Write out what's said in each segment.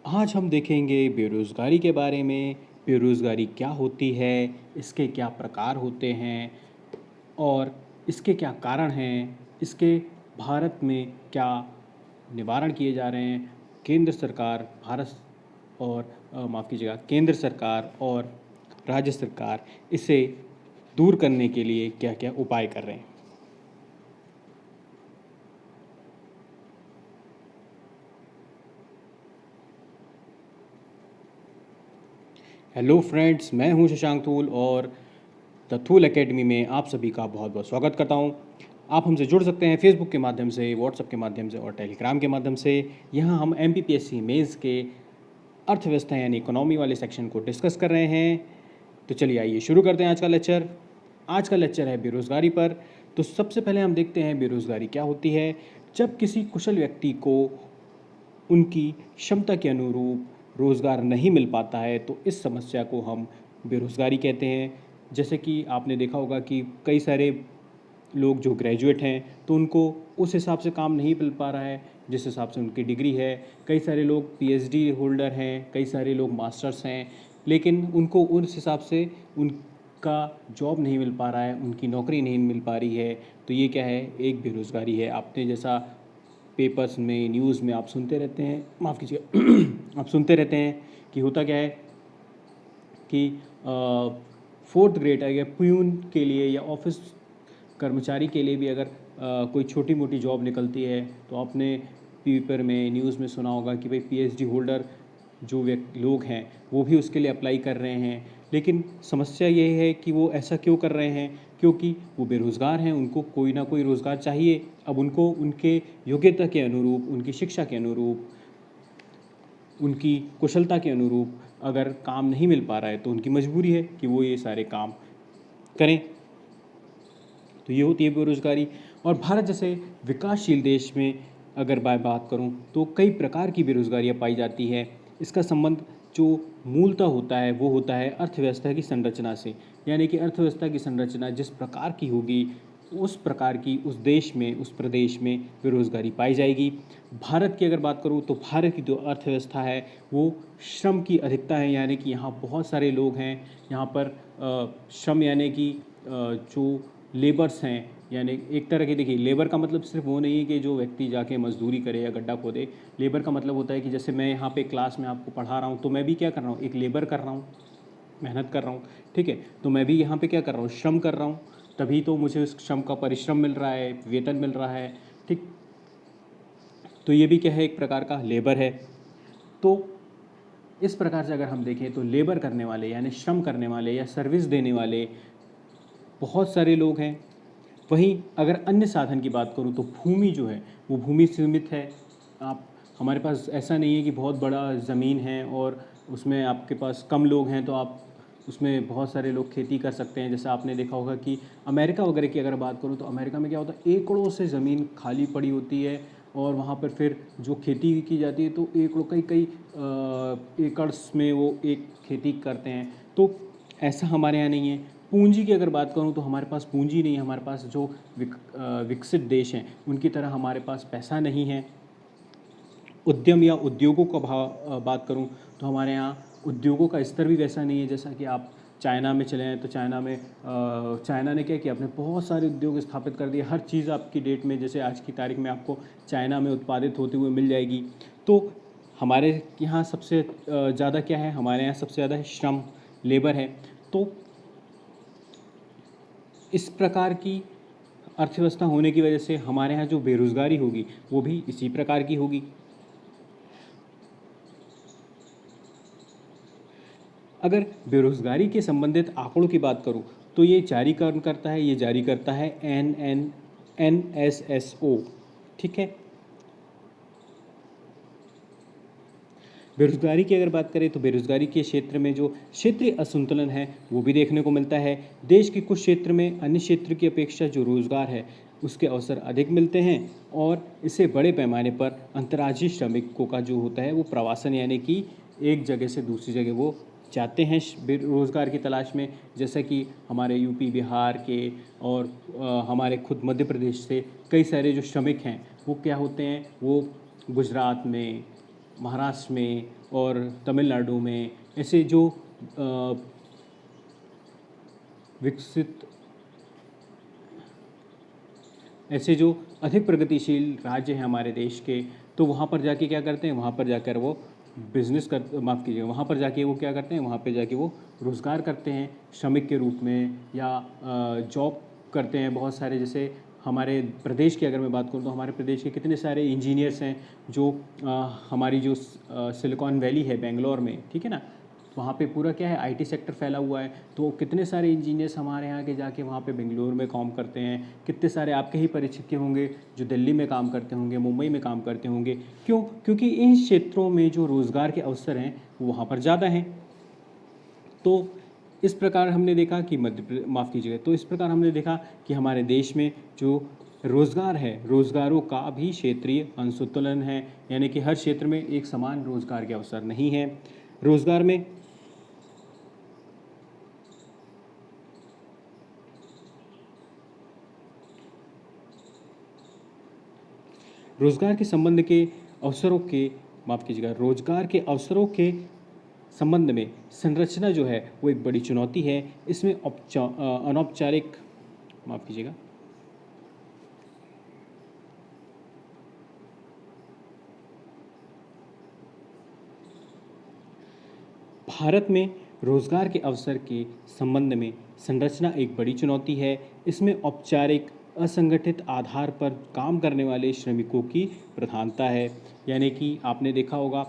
आज हम देखेंगे बेरोज़गारी के बारे में। बेरोज़गारी क्या होती है, इसके क्या प्रकार होते हैं और इसके क्या कारण हैं, इसके भारत में क्या निवारण किए जा रहे हैं। केंद्र सरकार भारत और माफ़ कीजिएगा, केंद्र सरकार और राज्य सरकार इसे दूर करने के लिए क्या क्या उपाय कर रहे हैं। हेलो फ्रेंड्स, मैं हूं शशांक थूल और द थूल एकेडमी में आप सभी का बहुत बहुत स्वागत करता हूं। आप हमसे जुड़ सकते हैं फेसबुक के माध्यम से, व्हाट्सएप के माध्यम से और टेलीग्राम के माध्यम से। यहां हम MPPSC मेंस के अर्थव्यवस्था यानी इकोनॉमी वाले सेक्शन को डिस्कस कर रहे हैं। तो चलिए आइए शुरू करते हैं आज का लेक्चर। आज का लेक्चर है बेरोज़गारी पर। तो सबसे पहले हम देखते हैं बेरोज़गारी क्या होती है। जब किसी कुशल व्यक्ति को उनकी क्षमता के अनुरूप रोज़गार नहीं मिल पाता है तो इस समस्या को हम बेरोज़गारी कहते हैं। जैसे कि आपने देखा होगा कि कई सारे लोग जो ग्रेजुएट हैं तो उनको उस हिसाब से काम नहीं मिल पा रहा है जिस हिसाब से उनकी डिग्री है। कई सारे लोग PhD होल्डर हैं, कई सारे लोग मास्टर्स हैं, लेकिन उनको उस हिसाब से उनका जॉब नहीं मिल पा रहा है, उनकी नौकरी नहीं मिल पा रही है। तो ये क्या है, एक बेरोज़गारी है। आपने जैसा पेपर्स में, न्यूज़ में आप सुनते रहते हैं, माफ़ कीजिएगा आप सुनते रहते हैं कि होता क्या है कि फोर्थ ग्रेड या प्यून के लिए या ऑफिस कर्मचारी के लिए भी अगर कोई छोटी मोटी जॉब निकलती है तो आपने पेपर में, न्यूज़ में सुना होगा कि भाई PhD होल्डर जो व्यक्ति लोग हैं वो भी उसके लिए अप्लाई कर रहे हैं। लेकिन समस्या ये है कि वो ऐसा क्यों कर रहे हैं, क्योंकि वो बेरोज़गार हैं, उनको कोई ना कोई रोज़गार चाहिए। अब उनको उनके योग्यता के अनुरूप, उनकी शिक्षा के अनुरूप, उनकी कुशलता के अनुरूप अगर काम नहीं मिल पा रहा है तो उनकी मजबूरी है कि वो ये सारे काम करें। तो ये होती है बेरोज़गारी। और भारत जैसे विकासशील देश में अगर मैं बात करूं तो कई प्रकार की बेरोज़गारियां पाई जाती है। इसका संबंध जो मूलतः होता है वो होता है अर्थव्यवस्था की संरचना से। यानी कि अर्थव्यवस्था की संरचना जिस प्रकार की होगी उस प्रकार की उस देश में, उस प्रदेश में बेरोज़गारी पाई जाएगी। भारत की अगर बात करूं तो भारत की जो अर्थव्यवस्था है वो श्रम की अधिकता है। यानी कि यहाँ बहुत सारे लोग हैं। यहाँ पर श्रम यानी कि जो लेबर्स हैं, यानी एक तरह के, देखिए लेबर का मतलब सिर्फ वो नहीं है कि जो व्यक्ति जाके मजदूरी करे या गड्ढा खोदे। लेबर का मतलब होता है कि जैसे मैं यहाँ पे क्लास में आपको पढ़ा रहा हूँ तो मैं भी क्या कर रहा हूँ, एक लेबर कर रहा हूँ, मेहनत कर रहा हूँ। ठीक है, तो मैं भी यहाँ पे क्या कर रहा हूँ, श्रम कर रहा हूँ, तभी तो मुझे उस श्रम का परिश्रम मिल रहा है, वेतन मिल रहा है। ठीक, तो ये भी क्या है, एक प्रकार का लेबर है। तो इस प्रकार से अगर हम देखें तो लेबर करने वाले यानी श्रम करने वाले या सर्विस देने वाले बहुत सारे लोग हैं। वहीं अगर अन्य साधन की बात करूं तो भूमि जो है वो भूमि सीमित है। आप, हमारे पास ऐसा नहीं है कि बहुत बड़ा ज़मीन है और उसमें आपके पास कम लोग हैं तो आप उसमें बहुत सारे लोग खेती कर सकते हैं। जैसा आपने देखा होगा कि अमेरिका वगैरह की अगर बात करूं तो अमेरिका में क्या होता है, एकड़ों से ज़मीन खाली पड़ी होती है और वहाँ पर फिर जो खेती की जाती है तो एकड़ों, कई कई एकड़्स में वो एक खेती करते हैं। तो ऐसा हमारे यहाँ नहीं है। पूंजी की अगर बात करूं तो हमारे पास पूंजी नहीं है। हमारे पास जो विकसित देश हैं उनकी तरह हमारे पास पैसा नहीं है। उद्यम या उद्योगों का बात करूं तो हमारे यहाँ उद्योगों का स्तर भी वैसा नहीं है। जैसा कि आप चाइना में चले हैं तो चाइना में चाइना ने क्या किया, अपने बहुत सारे उद्योग स्थापित कर दिए। हर चीज़ आपकी डेट में, जैसे आज की तारीख में आपको चाइना में उत्पादित होते हुए मिल जाएगी। तो हमारे यहाँ सबसे ज़्यादा क्या है, हमारे यहाँ सबसे ज़्यादा श्रम, लेबर है। तो इस प्रकार की अर्थव्यवस्था होने की वजह से हमारे यहाँ जो बेरोज़गारी होगी वो भी इसी प्रकार की होगी। अगर बेरोज़गारी के संबंधित आंकड़ों की बात करूं तो ये जारी कौन करता है, ये जारी करता है NSSO। ठीक है, बेरोज़गारी की अगर बात करें तो बेरोज़गारी के क्षेत्र में जो क्षेत्रीय असंतुलन है वो भी देखने को मिलता है। देश के कुछ क्षेत्र में अन्य क्षेत्र की अपेक्षा जो रोज़गार है उसके अवसर अधिक मिलते हैं और इससे बड़े पैमाने पर अंतर्राज्यीय श्रमिकों का जो होता है वो प्रवासन, यानी कि एक जगह से दूसरी जगह वो जाते हैं बेरोज़गार की तलाश में। जैसा कि हमारे यूपी, बिहार के और हमारे खुद मध्य प्रदेश से कई सारे जो श्रमिक हैं वो क्या होते हैं, वो गुजरात में, महाराष्ट्र में और तमिलनाडु में ऐसे जो विकसित ऐसे जो अधिक प्रगतिशील राज्य हैं हमारे देश के, तो वहाँ पर जाके क्या करते हैं, वहाँ पर जाकर वो बिजनेस कर माफ़ कीजिएगा, वहाँ पर जाके वो क्या करते हैं, वहाँ पे जाके वो रोज़गार करते हैं श्रमिक के रूप में, या जॉब करते हैं बहुत सारे। जैसे हमारे प्रदेश की अगर मैं बात करूँ तो हमारे प्रदेश के कितने सारे इंजीनियर्स हैं जो हमारी जो सिलिकॉन वैली है बेंगलोर में, ठीक है ना, वहाँ पे पूरा क्या है, आईटी सेक्टर फैला हुआ है। तो कितने सारे इंजीनियर्स हमारे यहाँ के जाके वहाँ पे बेंगलोर में काम करते हैं। कितने सारे आपके ही परिचित के होंगे जो दिल्ली में काम करते होंगे, मुंबई में काम करते होंगे। क्यों? क्योंकि इन क्षेत्रों में जो रोज़गार के अवसर हैं वो वहाँ पर ज़्यादा हैं। तो इस प्रकार हमने देखा कि माफ़ कीजिएगा, तो इस प्रकार हमने देखा कि हमारे देश में जो रोज़गार है, रोज़गारों का भी क्षेत्रीय असंतुलन है, यानी कि हर क्षेत्र में एक समान रोज़गार के अवसर नहीं है। रोज़गार में रोज़गार के संबंध के अवसरों के माफ़ कीजिएगा रोज़गार के अवसरों के संबंध में संरचना जो है वो एक बड़ी चुनौती है। इसमें अनौपचारिक माफ़ कीजिएगा भारत में रोज़गार के अवसर के संबंध में संरचना एक बड़ी चुनौती है। इसमें औपचारिक असंगठित आधार पर काम करने वाले श्रमिकों की प्रधानता है। यानी कि आपने देखा होगा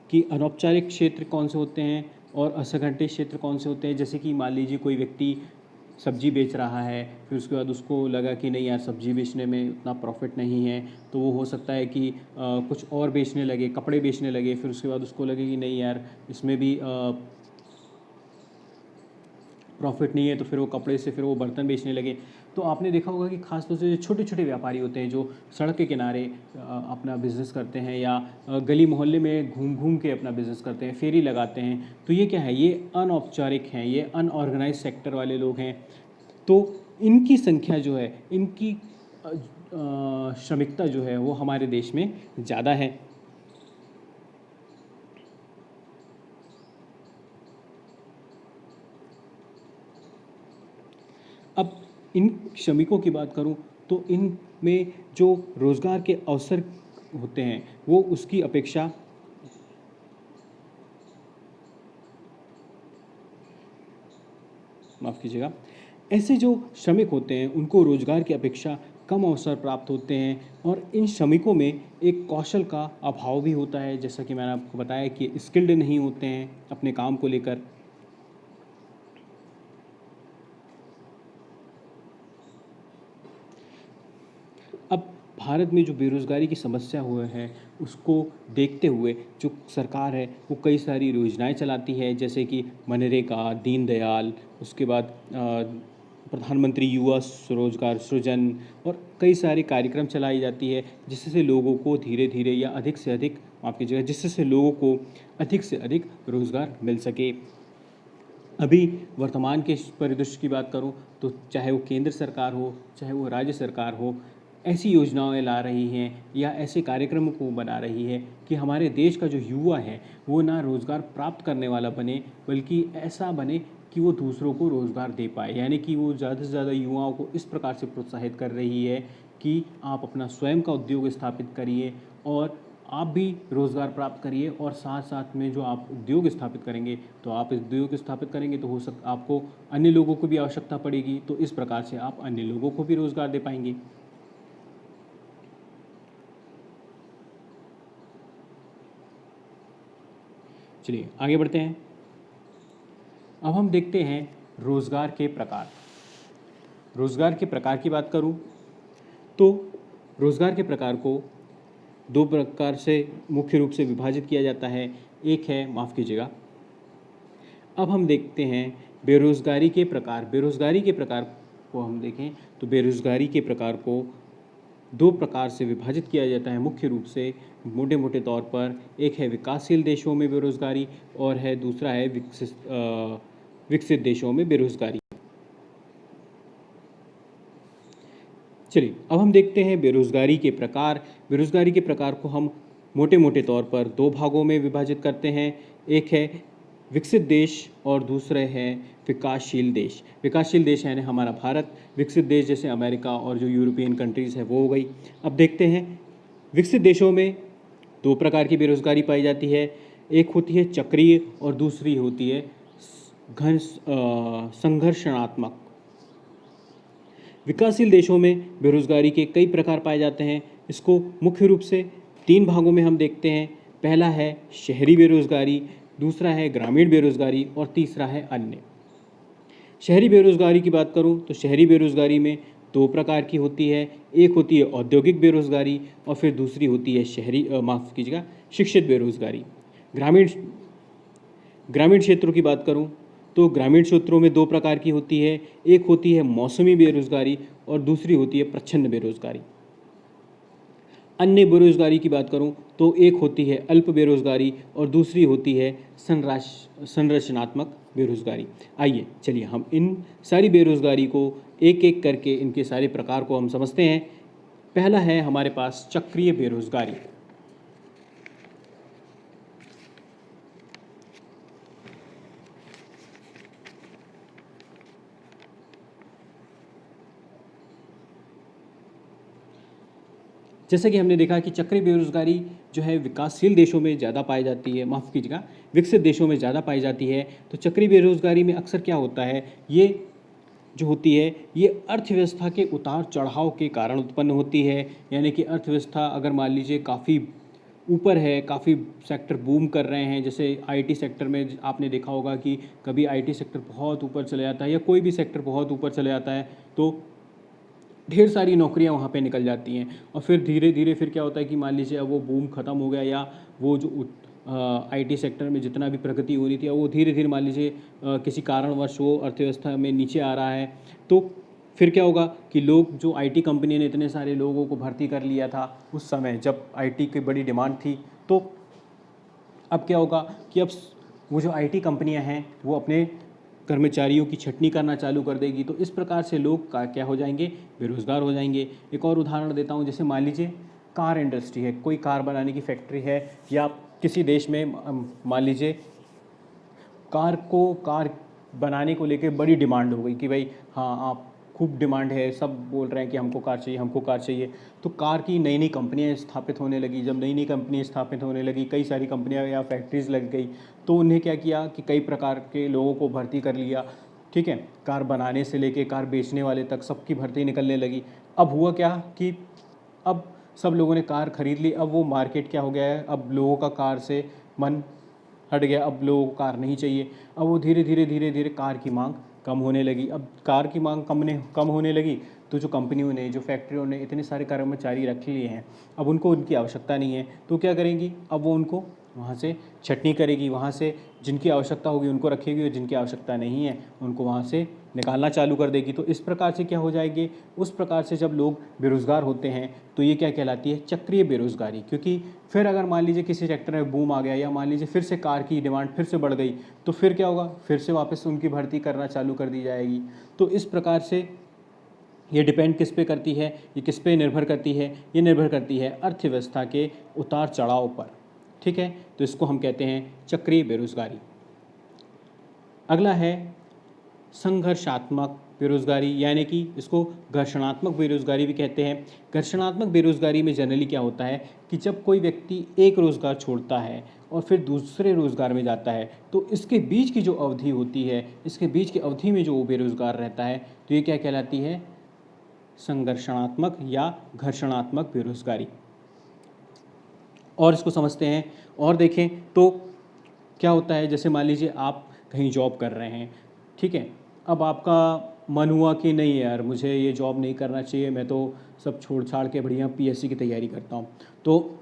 कि अनौपचारिक क्षेत्र कौन से होते हैं और असंगठित क्षेत्र कौन से होते हैं। जैसे कि मान लीजिए कोई व्यक्ति सब्जी बेच रहा है, फिर उसके बाद उसको लगा कि नहीं यार सब्जी बेचने में उतना प्रॉफिट नहीं है, तो वो हो सकता है कि कुछ और बेचने लगे, कपड़े बेचने लगे। फिर उसके बाद उसको लगे कि नहीं यार इसमें भी प्रॉफिट नहीं है, तो फिर वो कपड़े से फिर वो बर्तन बेचने लगे। तो आपने देखा होगा कि खास तौर से जो छोटे छोटे व्यापारी होते हैं जो सड़क के किनारे अपना बिज़नेस करते हैं, या गली मोहल्ले में घूम घूम के अपना बिज़नेस करते हैं, फेरी लगाते हैं, तो ये क्या है, ये अनऔपचारिक हैं, ये अनऑर्गेनाइज सेक्टर वाले लोग हैं। तो इनकी संख्या जो है, इनकी श्रमिकता जो है वो हमारे देश में ज़्यादा है। अब इन श्रमिकों की बात करूं तो इनमें जो रोज़गार के अवसर होते हैं वो उसकी अपेक्षा माफ़ कीजिएगा, ऐसे जो श्रमिक होते हैं उनको रोज़गार की अपेक्षा कम अवसर प्राप्त होते हैं, और इन श्रमिकों में एक कौशल का अभाव भी होता है। जैसा कि मैंने आपको बताया कि स्किल्ड नहीं होते हैं अपने काम को लेकर। अब भारत में जो बेरोज़गारी की समस्या हुआ है उसको देखते हुए जो सरकार है वो कई सारी योजनाएं चलाती है, जैसे कि मनरेगा, दीनदयाल, उसके बाद प्रधानमंत्री युवा स्वरोजगार सृजन, और कई सारे कार्यक्रम चलाई जाती है जिससे लोगों को धीरे धीरे या अधिक से अधिक माफ़ कीजिएगा जिससे लोगों को अधिक से अधिक रोज़गार मिल सके। अभी वर्तमान के परिदृश्य की बात करूं तो चाहे वो केंद्र सरकार हो, चाहे वो राज्य सरकार हो, ऐसी योजनाएं ला रही हैं या ऐसे कार्यक्रमों को बना रही है कि हमारे देश का जो युवा है वो ना रोज़गार प्राप्त करने वाला बने, बल्कि ऐसा बने कि वो दूसरों को रोज़गार दे पाए। यानी कि वो ज़्यादा से ज़्यादा युवाओं को इस प्रकार से प्रोत्साहित कर रही है कि आप अपना स्वयं का उद्योग स्थापित करिए और आप भी रोज़गार प्राप्त करिए, और साथ साथ में जो आप उद्योग स्थापित करेंगे, तो आप उद्योग स्थापित करेंगे तो हो सकता आपको अन्य लोगों को भी आवश्यकता पड़ेगी, तो इस प्रकार से आप अन्य लोगों को भी रोज़गार दे पाएंगे। चलिए आगे बढ़ते हैं। अब हम देखते हैं रोज़गार के प्रकार। रोज़गार के प्रकार की बात करूं तो रोज़गार के प्रकार को दो प्रकार से मुख्य रूप से विभाजित किया जाता है। एक है माफ़ कीजिएगा, अब हम देखते हैं बेरोज़गारी के प्रकार। बेरोज़गारी के प्रकार को हम देखें तो बेरोज़गारी के प्रकार को दो प्रकार से विभाजित किया जाता है मुख्य रूप से, मोटे मोटे तौर पर। एक है विकासशील देशों में बेरोज़गारी, और है दूसरा है विकसित देशों में बेरोज़गारी। चलिए अब हम देखते हैं बेरोज़गारी के प्रकार। बेरोज़गारी के प्रकार को हम मोटे मोटे तौर पर दो भागों में विभाजित करते हैं। एक है विकसित देश और दूसरे हैं विकासशील देश। विकासशील देश यानी हमारा भारत, विकसित देश जैसे अमेरिका और जो यूरोपियन कंट्रीज़ है वो हो गई। अब देखते हैं विकसित देशों में दो प्रकार की बेरोज़गारी पाई जाती है। एक होती है चक्रीय और दूसरी होती है संघर्षणात्मक। विकासशील देशों में बेरोज़गारी के कई प्रकार पाए जाते हैं। इसको मुख्य रूप से तीन भागों में हम देखते हैं। पहला है शहरी बेरोज़गारी, दूसरा है ग्रामीण बेरोज़गारी और तीसरा है अन्य। शहरी बेरोज़गारी की बात करूं तो शहरी बेरोज़गारी में दो प्रकार की होती है। एक होती है औद्योगिक बेरोज़गारी और फिर दूसरी होती है माफ़ कीजिएगा शिक्षित बेरोज़गारी। ग्रामीण ग्रामीण क्षेत्रों की बात करूं तो ग्रामीण क्षेत्रों में दो प्रकार की होती है। एक होती है मौसमी बेरोज़गारी और दूसरी होती है प्रच्छन्न बेरोज़गारी। अन्य बेरोज़गारी की बात करूं तो एक होती है अल्प बेरोज़गारी और दूसरी होती है संरचनात्मक बेरोज़गारी। आइए चलिए हम इन सारी बेरोज़गारी को एक एक करके इनके सारे प्रकार को हम समझते हैं। पहला है हमारे पास चक्रीय बेरोज़गारी। जैसे कि हमने देखा कि चक्रीय बेरोज़गारी जो है विकासशील देशों में ज़्यादा पाई जाती है, माफ़ कीजिएगा विकसित देशों में ज़्यादा पाई जाती है। तो चक्रीय बेरोज़गारी में अक्सर क्या होता है, ये जो होती है ये अर्थव्यवस्था के उतार चढ़ाव के कारण उत्पन्न होती है। यानी कि अर्थव्यवस्था अगर मान लीजिए काफ़ी ऊपर है, काफ़ी सेक्टर बूम कर रहे हैं, जैसे आईटी सेक्टर में आपने देखा होगा कि कभी आईटी सेक्टर बहुत ऊपर चले जाता है या कोई भी सेक्टर बहुत ऊपर चले जाता है तो ढेर सारी नौकरियां वहाँ पे निकल जाती हैं। और फिर धीरे धीरे फिर क्या होता है कि मान लीजिए अब वो बूम ख़त्म हो गया या वो जो आईटी सेक्टर में जितना भी प्रगति हो रही थी अब वो धीरे धीरे मान लीजिए किसी कारणवश वो अर्थव्यवस्था में नीचे आ रहा है। तो फिर क्या होगा कि लोग जो आईटी कंपनी ने इतने सारे लोगों को भर्ती कर लिया था उस समय जब आईटी की बड़ी डिमांड थी, तो अब क्या होगा कि अब वो जो आईटी कंपनियां हैं वो अपने कर्मचारियों की छटनी करना चालू कर देगी। तो इस प्रकार से लोग क्या हो जाएंगे, बेरोज़गार हो जाएंगे। एक और उदाहरण देता हूँ, जैसे मान लीजिए कार इंडस्ट्री है, कोई कार बनाने की फैक्ट्री है या किसी देश में मान लीजिए कार बनाने को लेकर बड़ी डिमांड हो गई कि भाई हाँ आप खूब डिमांड है, सब बोल रहे हैं कि हमको कार चाहिए, हमको कार चाहिए। तो कार की नई नई कंपनियां स्थापित होने लगी। जब नई नई कंपनियां स्थापित होने लगी, कई सारी कंपनियां या फैक्ट्रीज लग गई, तो उन्हें क्या किया कि कई प्रकार के लोगों को भर्ती कर लिया। ठीक है, कार बनाने से लेके कार बेचने वाले तक सबकी भर्ती निकलने लगी। अब हुआ क्या कि अब सब लोगों ने कार खरीद ली। अब वो मार्केट क्या हो गया है, अब लोगों का कार से मन हट गया, अब लोगों को कार नहीं चाहिए। अब वो धीरे धीरे कार की मांग कम होने लगी। अब कार की मांग कम होने लगी तो जो कंपनियों ने, जो फैक्ट्रियों ने इतने सारे कर्मचारी रख लिए हैं, अब उनको उनकी आवश्यकता नहीं है। तो क्या करेंगी, अब वो उनको वहाँ से छटनी करेगी, वहाँ से जिनकी आवश्यकता होगी उनको रखेगी और जिनकी आवश्यकता नहीं है उनको वहाँ से निकालना चालू कर देगी। तो इस प्रकार से क्या हो जाएंगे, उस प्रकार से जब लोग बेरोज़गार होते हैं तो ये क्या कहलाती है, चक्रीय बेरोज़गारी। क्योंकि फिर अगर मान लीजिए किसी सेक्टर में बूम आ गया या मान लीजिए फिर से कार की डिमांड फिर से बढ़ गई, तो फिर क्या होगा, फिर से वापस उनकी भर्ती करना चालू कर दी जाएगी। तो इस प्रकार से ये डिपेंड किस पे करती है, ये किस पे निर्भर करती है, ये निर्भर करती है अर्थव्यवस्था के उतार चढ़ाव पर। ठीक है, तो इसको हम कहते हैं चक्रीय बेरोज़गारी। अगला है संघर्षात्मक बेरोज़गारी, यानी कि इसको घर्षणात्मक बेरोज़गारी भी कहते हैं। घर्षणात्मक बेरोज़गारी में जनरली क्या होता है कि जब कोई व्यक्ति एक रोज़गार छोड़ता है और फिर दूसरे रोज़गार में जाता है तो इसके बीच की जो अवधि होती है, इसके बीच की अवधि में जो वो बेरोज़गार रहता है तो ये क्या कहलाती है, संघर्षणात्मक या घर्षणात्मक बेरोज़गारी। और इसको समझते हैं और देखें तो क्या होता है, जैसे मान लीजिए आप कहीं जॉब कर रहे हैं, ठीक है, अब आपका मन हुआ कि नहीं यार मुझे ये जॉब नहीं करना चाहिए, मैं तो सब छोड़ छाड़ के बढ़िया पीएससी की तैयारी करता हूँ। तो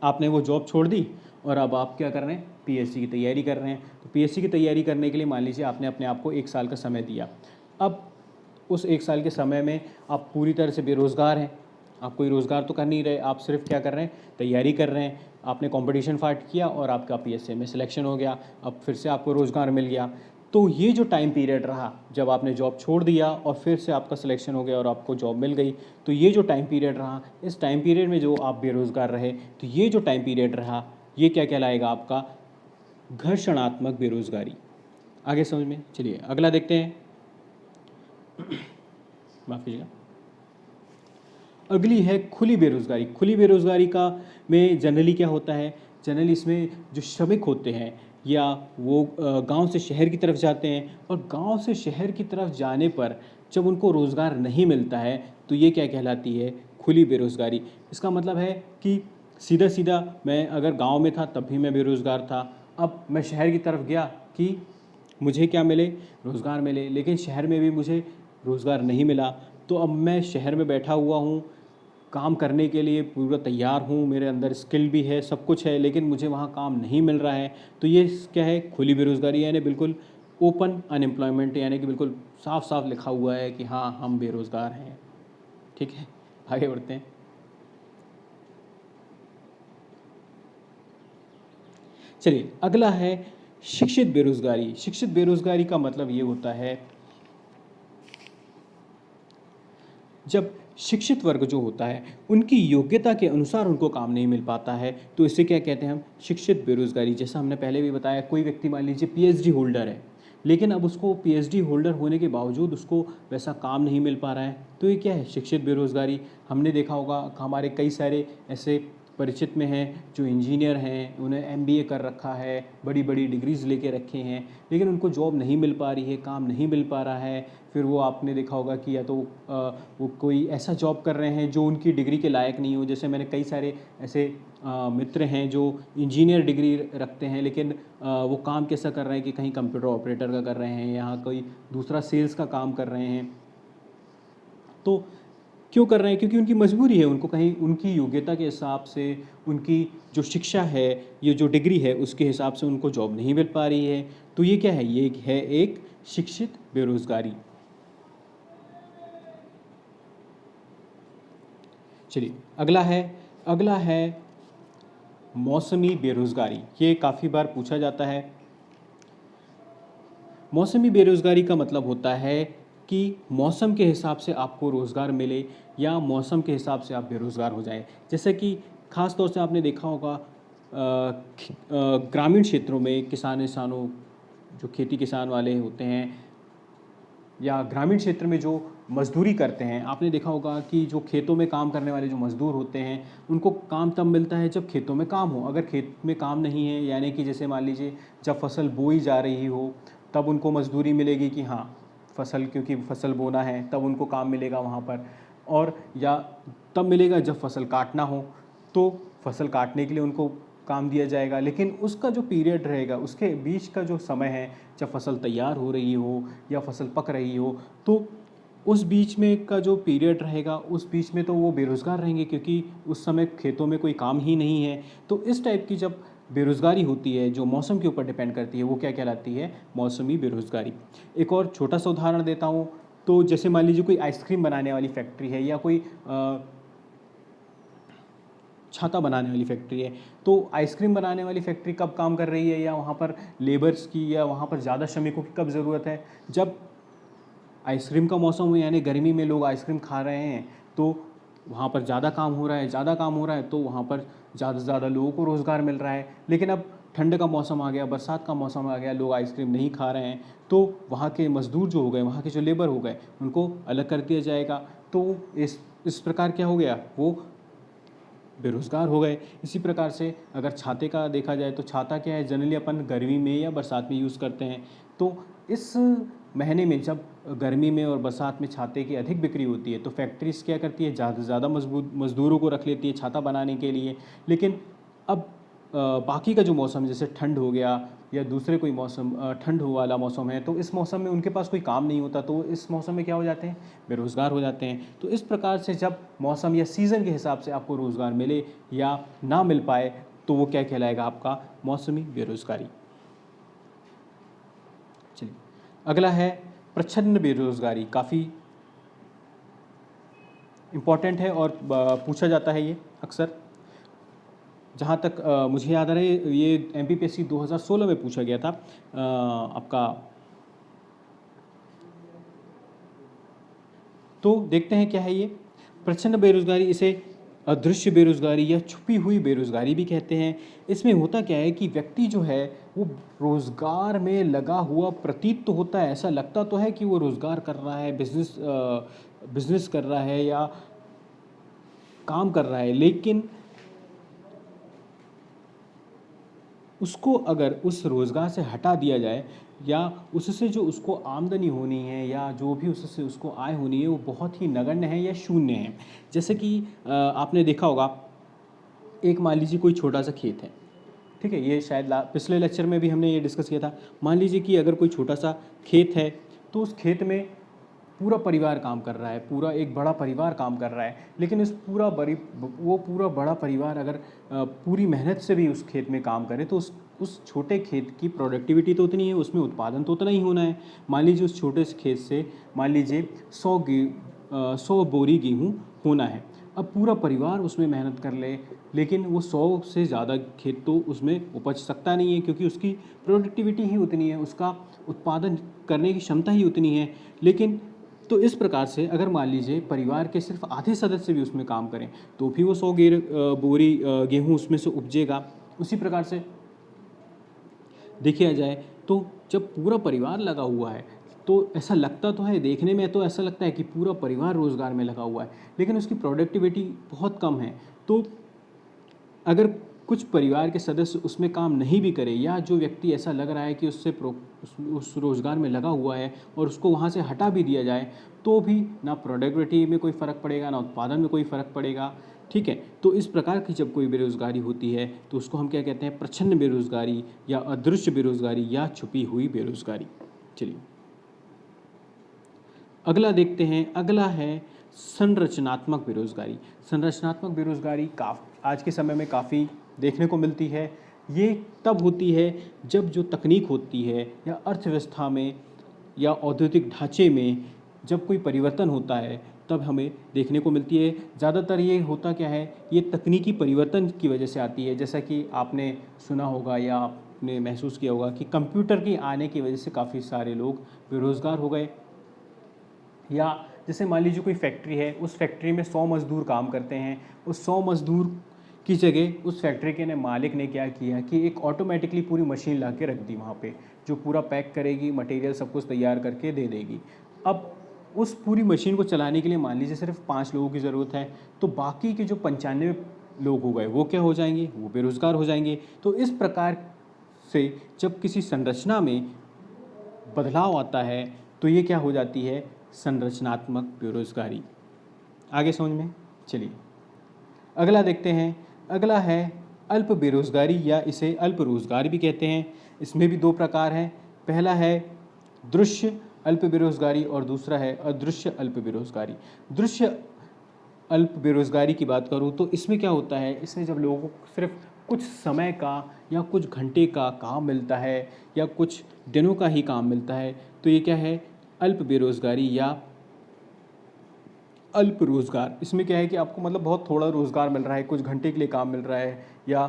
आपने वो जॉब छोड़ दी और अब आप क्या कर रहे हैं, पीएससी की तैयारी कर रहे हैं। तो पीएससी की तैयारी करने के लिए मान लीजिए आपने अपने आप को 1 साल का समय दिया। अब उस 1 साल के समय में आप पूरी तरह से बेरोज़गार हैं, आप कोई रोज़गार तो कर नहीं रहे, आप सिर्फ क्या कर रहे हैं, तैयारी कर रहे हैं। आपने कंपटीशन फाइट किया और आपका पीएससी में सिलेक्शन हो गया, अब फिर से आपको रोज़गार मिल गया। तो ये जो टाइम पीरियड रहा जब आपने जॉब छोड़ दिया और फिर से आपका सिलेक्शन हो गया और आपको जॉब मिल गई, तो ये जो टाइम पीरियड रहा, इस टाइम पीरियड में जो आप बेरोज़गार रहे, तो ये जो टाइम पीरियड रहा, ये क्या कहलाएगा आपका? घर्षणात्मक बेरोज़गारी। आगे समझ में? चलिए अगला देखते हैं। माफ़ कीजिएगा। अगली है खुली बेरोज़गारी। खुली बेरोज़गारी का में जनरली क्या होता है? जनरली इसमें जो श्रमिक होते हैं या वो गांव से शहर की तरफ जाते हैं और गांव से शहर की तरफ जाने पर जब उनको रोज़गार नहीं मिलता है, तो ये क्या कहलाती है? खुली बेरोज़गारी। इसका मतलब है कि सीधा सीधा मैं अगर गांव में था तब भी मैं बेरोज़गार था, अब मैं शहर की तरफ गया कि मुझे क्या मिले? रोज़गार मिले, लेकिन शहर में भी मुझे रोज़गार नहीं मिला, तो अब मैं शहर में बैठा हुआ हूँ, काम करने के लिए पूरा तैयार हूँ, मेरे अंदर स्किल भी है, सब कुछ है, लेकिन मुझे वहाँ काम नहीं मिल रहा है। तो ये क्या है? खुली बेरोज़गारी, यानी बिल्कुल ओपन अनएम्प्लॉयमेंट, यानी कि बिल्कुल साफ साफ लिखा हुआ है कि हाँ हम बेरोज़गार हैं। ठीक है, आगे बढ़ते हैं। चलिए अगला है शिक्षित बेरोज़गारी। शिक्षित बेरोज़गारी का मतलब ये होता है जब शिक्षित वर्ग जो होता है उनकी योग्यता के अनुसार उनको काम नहीं मिल पाता है, तो इसे क्या कहते हैं हम? शिक्षित बेरोज़गारी। जैसा हमने पहले भी बताया, कोई व्यक्ति मान लीजिए पीएचडी होल्डर है, लेकिन अब उसको पीएचडी होल्डर होने के बावजूद उसको वैसा काम नहीं मिल पा रहा है, तो ये क्या है? शिक्षित बेरोज़गारी। हमने देखा होगा हमारे कई सारे ऐसे परिचित में हैं जो इंजीनियर हैं, उन्हें एमबीए कर रखा है, बड़ी बड़ी डिग्रीज़ लेके रखे हैं, लेकिन उनको जॉब नहीं मिल पा रही है, काम नहीं मिल पा रहा है। फिर वो आपने देखा होगा कि या तो वो कोई ऐसा जॉब कर रहे हैं जो उनकी डिग्री के लायक नहीं हो। जैसे मैंने कई सारे ऐसे मित्र हैं जो इंजीनियर डिग्री रखते हैं, लेकिन वो काम कैसा कर रहे हैं कि कहीं कंप्यूटर ऑपरेटर का कर रहे हैं, यहाँ कोई दूसरा सेल्स का काम कर रहे हैं। तो क्यों कर रहे हैं? क्योंकि उनकी मजबूरी है, उनको कहीं उनकी योग्यता के हिसाब से, उनकी जो शिक्षा है, ये जो डिग्री है, उसके हिसाब से उनको जॉब नहीं मिल पा रही है। तो ये क्या है? ये है एक शिक्षित बेरोज़गारी। चलिए अगला है मौसमी बेरोज़गारी। ये काफ़ी बार पूछा जाता है। मौसमी बेरोज़गारी का मतलब होता है कि मौसम के हिसाब से आपको रोज़गार मिले या मौसम के हिसाब से आप बेरोज़गार हो जाएं। जैसे कि ख़ास तौर से आपने देखा होगा ग्रामीण क्षेत्रों में किसानों जो खेती किसान वाले होते हैं या ग्रामीण क्षेत्र में जो मज़दूरी करते हैं, आपने देखा होगा कि जो खेतों में काम करने वाले जो मज़दूर होते हैं, उनको काम तब मिलता है जब खेतों में काम हो। अगर खेत में काम नहीं है, यानी कि जैसे मान लीजिए जब फसल बोई जा रही हो, तब उनको मज़दूरी मिलेगी कि हाँ फसल, क्योंकि फसल बोना है तब उनको काम मिलेगा वहाँ पर। और या तब मिलेगा जब फसल काटना हो, तो फसल काटने के लिए उनको काम दिया जाएगा। लेकिन उसका जो पीरियड रहेगा, उसके बीच का जो समय है, जब फसल तैयार हो रही हो या फसल पक रही हो, तो उस बीच में का जो पीरियड रहेगा, उस बीच में तो वो बेरोज़गार रहेंगे, क्योंकि उस समय खेतों में कोई काम ही नहीं है। तो इस टाइप की जब बेरोज़गारी होती है जो मौसम के ऊपर डिपेंड करती है, वो क्या कहलाती है? मौसमी बेरोज़गारी। एक और छोटा सा उदाहरण देता हूँ। तो जैसे मान लीजिए कोई आइसक्रीम बनाने वाली फैक्ट्री है या कोई छाता बनाने वाली फैक्ट्री है, तो आइसक्रीम बनाने वाली फैक्ट्री कब काम कर रही है या वहाँ पर लेबर्स की या वहाँ पर ज़्यादा श्रमिकों की कब ज़रूरत है? जब आइसक्रीम का मौसम हो, यानी गर्मी में लोग आइसक्रीम खा रहे हैं, तो वहाँ पर ज़्यादा काम हो रहा है, ज़्यादा काम हो रहा है, तो वहाँ पर ज़्यादा से ज़्यादा लोगों को रोज़गार मिल रहा है। लेकिन अब ठंड का मौसम आ गया, बरसात का मौसम आ गया, लोग आइसक्रीम नहीं खा रहे हैं, तो वहाँ के मज़दूर जो हो गए, वहाँ के जो लेबर हो गए, उनको अलग कर दिया जाएगा। तो इस प्रकार क्या हो गया? वो बेरोज़गार हो गए। इसी प्रकार से अगर छाते का देखा जाए, तो छाता क्या है? जनरली अपन गर्मी में या बरसात में यूज़ करते हैं। तो इस महीने में जब गर्मी में और बरसात में छाते की अधिक बिक्री होती है, तो फैक्ट्रीज़ क्या करती है? ज़्यादा से ज़्यादा मजबूत मज़दूरों को रख लेती है छाता बनाने के लिए। लेकिन अब बाकी का जो मौसम है, जैसे ठंड हो गया या दूसरे कोई मौसम, ठंड वाला मौसम है, तो इस मौसम में उनके पास कोई काम नहीं होता, तो इस मौसम में क्या हो जाते हैं? बेरोज़गार हो जाते हैं। तो इस प्रकार से जब मौसम या सीज़न के हिसाब से आपको रोज़गार मिले या ना मिल पाए, तो वो क्या कहलाएगा? आपका मौसमी बेरोज़गारी। चलिए अगला है प्रच्छन्न बेरोज़गारी। काफ़ी इम्पॉर्टेंट है और पूछा जाता है ये अक्सर। जहाँ तक मुझे याद आ रहा है, ये एमपीपीएससी 2016 में पूछा गया था। आपका तो देखते हैं क्या है ये प्रच्छन्न बेरोजगारी। इसे अदृश्य बेरोजगारी या छुपी हुई बेरोजगारी भी कहते हैं। इसमें होता क्या है कि व्यक्ति जो है वो रोजगार में लगा हुआ प्रतीत तो होता है, ऐसा लगता तो है कि वो रोजगार कर रहा है, बिजनेस कर रहा है या काम कर रहा है, लेकिन उसको अगर उस रोज़गार से हटा दिया जाए या उससे जो उसको आमदनी होनी है या जो भी उससे उसको आय होनी है वो बहुत ही नगण्य है या शून्य है। जैसे कि आपने देखा होगा, एक मान लीजिए कोई छोटा सा खेत है, ठीक है, ये शायद पिछले लेक्चर में भी हमने ये डिस्कस किया था। मान लीजिए कि अगर कोई छोटा सा खेत है तो उस खेत में पूरा परिवार काम कर रहा है, पूरा एक बड़ा परिवार काम कर रहा है, लेकिन वो पूरा बड़ा परिवार अगर पूरी मेहनत से भी उस खेत में काम करे तो उस छोटे खेत की प्रोडक्टिविटी तो उतनी है, उसमें उत्पादन तो उतना ही होना है। मान लीजिए उस छोटे से खेत से मान लीजिए 100 बोरी गेहूँ होना है। अब पूरा परिवार उसमें मेहनत कर ले, लेकिन वो 100 से ज़्यादा खेत तो उसमें उपज सकता नहीं है, क्योंकि उसकी प्रोडक्टिविटी ही उतनी है, उसका उत्पादन करने की क्षमता ही उतनी है। लेकिन तो इस प्रकार से अगर मान लीजिए परिवार के सिर्फ आधे सदस्य भी उसमें काम करें तो भी वो 100 बोरी गेहूँ उसमें से उपजेगा। उसी प्रकार से देखा जाए तो जब पूरा परिवार लगा हुआ है तो ऐसा लगता तो है, देखने में तो ऐसा लगता है कि पूरा परिवार रोज़गार में लगा हुआ है, लेकिन उसकी प्रोडक्टिविटी बहुत कम है। तो अगर कुछ परिवार के सदस्य उसमें काम नहीं भी करें या जो व्यक्ति ऐसा लग रहा है कि उस रोज़गार में लगा हुआ है और उसको वहाँ से हटा भी दिया जाए तो भी ना प्रोडक्टिविटी में कोई फ़र्क पड़ेगा ना उत्पादन में कोई फ़र्क पड़ेगा, ठीक है। तो इस प्रकार की जब कोई बेरोज़गारी होती है तो उसको हम क्या कहते हैं, प्रच्छन्न बेरोज़गारी या अदृश्य बेरोज़गारी या छुपी हुई बेरोज़गारी। चलिए अगला देखते हैं। अगला है संरचनात्मक बेरोज़गारी। संरचनात्मक बेरोज़गारी आज के समय में काफ़ी देखने को मिलती है। ये तब होती है जब जो तकनीक होती है या अर्थव्यवस्था में या औद्योगिक ढांचे में जब कोई परिवर्तन होता है तब हमें देखने को मिलती है। ज़्यादातर ये होता क्या है, ये तकनीकी परिवर्तन की वजह से आती है। जैसा कि आपने सुना होगा या आपने महसूस किया होगा कि कंप्यूटर के आने की वजह से काफ़ी सारे लोग बेरोज़गार हो गए। या जैसे मान लीजिए कोई फैक्ट्री है, उस फैक्ट्री में 100 मज़दूर काम करते हैं, उस 100 मज़दूर की जगह उस फैक्ट्री के मालिक ने क्या किया कि एक ऑटोमेटिकली पूरी मशीन ला के रख दी वहाँ पे, जो पूरा पैक करेगी, मटेरियल सब कुछ तैयार करके दे देगी। अब उस पूरी मशीन को चलाने के लिए मान लीजिए सिर्फ 5 लोगों की ज़रूरत है, तो बाकी के जो 95 लोग हो गए वो क्या हो जाएंगे, वो बेरोज़गार हो जाएंगे। तो इस प्रकार से जब किसी संरचना में बदलाव आता है तो ये क्या हो जाती है, संरचनात्मक बेरोज़गारी। आगे समझ में चलिए अगला देखते हैं। अगला है अल्प बेरोज़गारी या इसे अल्प रोज़गार भी कहते हैं। इसमें भी 2 प्रकार हैं। पहला है दृश्य अल्प बेरोज़गारी और दूसरा है अदृश्य अल्प बेरोज़गारी। दृश्य अल्प बेरोज़गारी की बात करूँ तो इसमें क्या होता है, इसमें जब लोगों को सिर्फ कुछ समय का या कुछ घंटे का काम मिलता है या कुछ दिनों का ही काम मिलता है तो ये क्या है, अल्प बेरोज़गारी या अल्प रोज़गार। इसमें क्या है कि आपको मतलब बहुत थोड़ा रोज़गार मिल रहा है, कुछ घंटे के लिए काम मिल रहा है या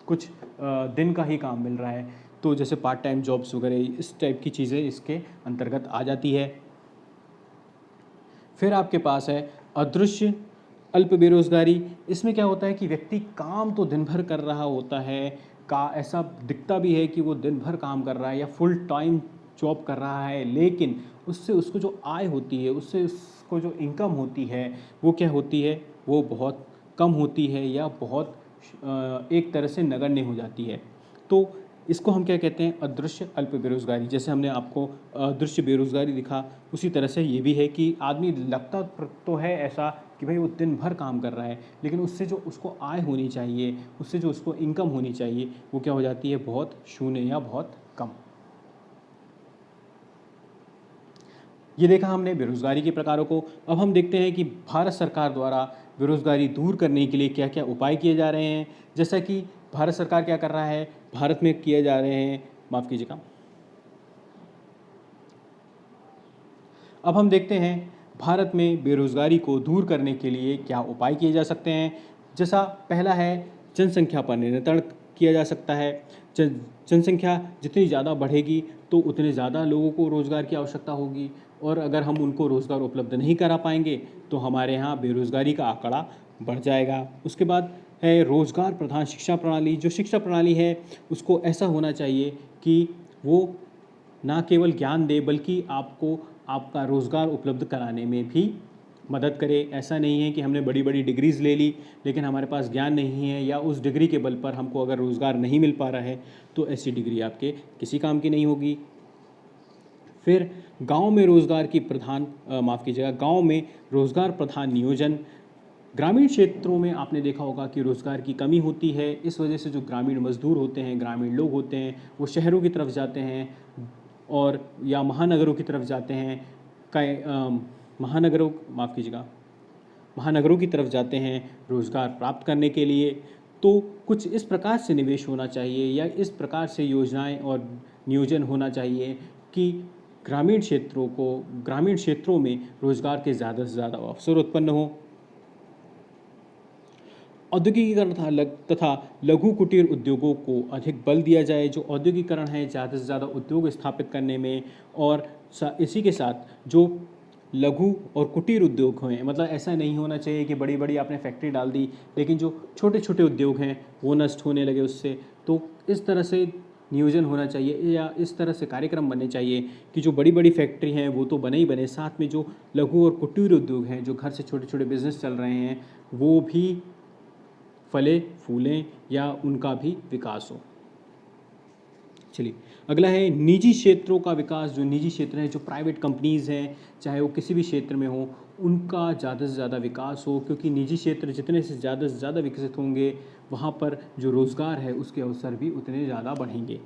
कुछ दिन का ही काम मिल रहा है, तो जैसे पार्ट टाइम जॉब्स वगैरह इस टाइप की चीज़ें इसके अंतर्गत आ जाती है। फिर आपके पास है अदृश्य अल्प बेरोज़गारी। इसमें क्या होता है कि व्यक्ति काम तो दिन भर कर रहा होता है, का ऐसा दिखता भी है कि वो दिन भर काम कर रहा है या फुल टाइम जॉब कर रहा है, लेकिन उससे उसको जो आय होती है, उससे उसको जो इनकम होती है वो क्या होती है, वो बहुत कम होती है या बहुत एक तरह से नगण्य हो जाती है। तो इसको हम क्या कहते हैं, अदृश्य अल्प बेरोज़गारी। जैसे हमने आपको अदृश्य बेरोज़गारी दिखा, उसी तरह से ये भी है कि आदमी लगता तो है ऐसा कि भाई वो दिन भर काम कर रहा है, लेकिन उससे जो उसको आय होनी चाहिए, उससे जो उसको इनकम होनी चाहिए वो क्या हो जाती है, बहुत शून्य या बहुत कम। ये देखा हमने बेरोज़गारी के प्रकारों को। अब हम देखते हैं कि भारत सरकार द्वारा बेरोज़गारी दूर करने के लिए क्या क्या उपाय किए जा रहे हैं। जैसा कि भारत सरकार क्या कर रहा है, भारत में किए जा रहे हैं, माफ़ कीजिएगा, अब हम देखते हैं भारत में बेरोज़गारी को दूर करने के लिए क्या उपाय किए जा सकते हैं। जैसा पहला है, जनसंख्या पर नियंत्रण किया जा सकता है। जनसंख्या जितनी ज़्यादा बढ़ेगी तो उतने ज़्यादा लोगों को रोज़गार की आवश्यकता होगी, और अगर हम उनको रोज़गार उपलब्ध नहीं करा पाएंगे तो हमारे यहाँ बेरोज़गारी का आंकड़ा बढ़ जाएगा। उसके बाद है रोज़गार प्रधान शिक्षा प्रणाली। जो शिक्षा प्रणाली है उसको ऐसा होना चाहिए कि वो ना केवल ज्ञान दे बल्कि आपको आपका रोज़गार उपलब्ध कराने में भी मदद करे। ऐसा नहीं है कि हमने बड़ी बड़ी डिग्रीज़ ले ली लेकिन हमारे पास ज्ञान नहीं है, या उस डिग्री के बल पर हमको अगर रोज़गार नहीं मिल पा रहा है तो ऐसी डिग्री आपके किसी काम की नहीं होगी। फिर गांव में रोज़गार की प्रधान माफ़ कीजिएगा, गांव में रोज़गार प्रधान नियोजन। ग्रामीण क्षेत्रों में आपने देखा होगा कि रोज़गार की कमी होती है, इस वजह से जो ग्रामीण मजदूर होते हैं, ग्रामीण लोग होते हैं, वो शहरों की तरफ जाते हैं और या महानगरों की तरफ जाते हैं। महानगरों माफ़ कीजिएगा महानगरों की तरफ जाते हैं रोज़गार प्राप्त करने के लिए। तो कुछ इस प्रकार से निवेश होना चाहिए या इस प्रकार से योजनाएं और नियोजन होना चाहिए कि ग्रामीण क्षेत्रों में रोज़गार के ज़्यादा से ज़्यादा अवसर उत्पन्न हो। औद्योगिकीकरण तथा लघु कुटीर उद्योगों को अधिक बल दिया जाए। जो औद्योगिकरण है, ज़्यादा से ज़्यादा उद्योग स्थापित करने में, और इसी के साथ जो लघु और कुटीर उद्योग हैं, मतलब ऐसा नहीं होना चाहिए कि बड़ी बड़ी आपने फैक्ट्री डाल दी लेकिन जो छोटे छोटे उद्योग हैं वो नष्ट होने लगे उससे। तो इस तरह से नियोजन होना चाहिए या इस तरह से कार्यक्रम बनने चाहिए कि जो बड़ी बड़ी फैक्ट्री हैं वो तो बने ही बने, साथ में जो लघु और कुटीर उद्योग हैं, जो घर से छोटे छोटे बिजनेस चल रहे हैं, वो भी फले फूलें या उनका भी विकास हो। चलिए अगला है निजी क्षेत्रों का विकास। जो निजी क्षेत्र हैं, जो प्राइवेट कंपनीज़ हैं, चाहे वो किसी भी क्षेत्र में हो, उनका ज़्यादा से ज़्यादा विकास हो, क्योंकि निजी क्षेत्र जितने से ज़्यादा विकसित होंगे वहाँ पर जो रोज़गार है उसके अवसर भी उतने ज़्यादा बढ़ेंगे।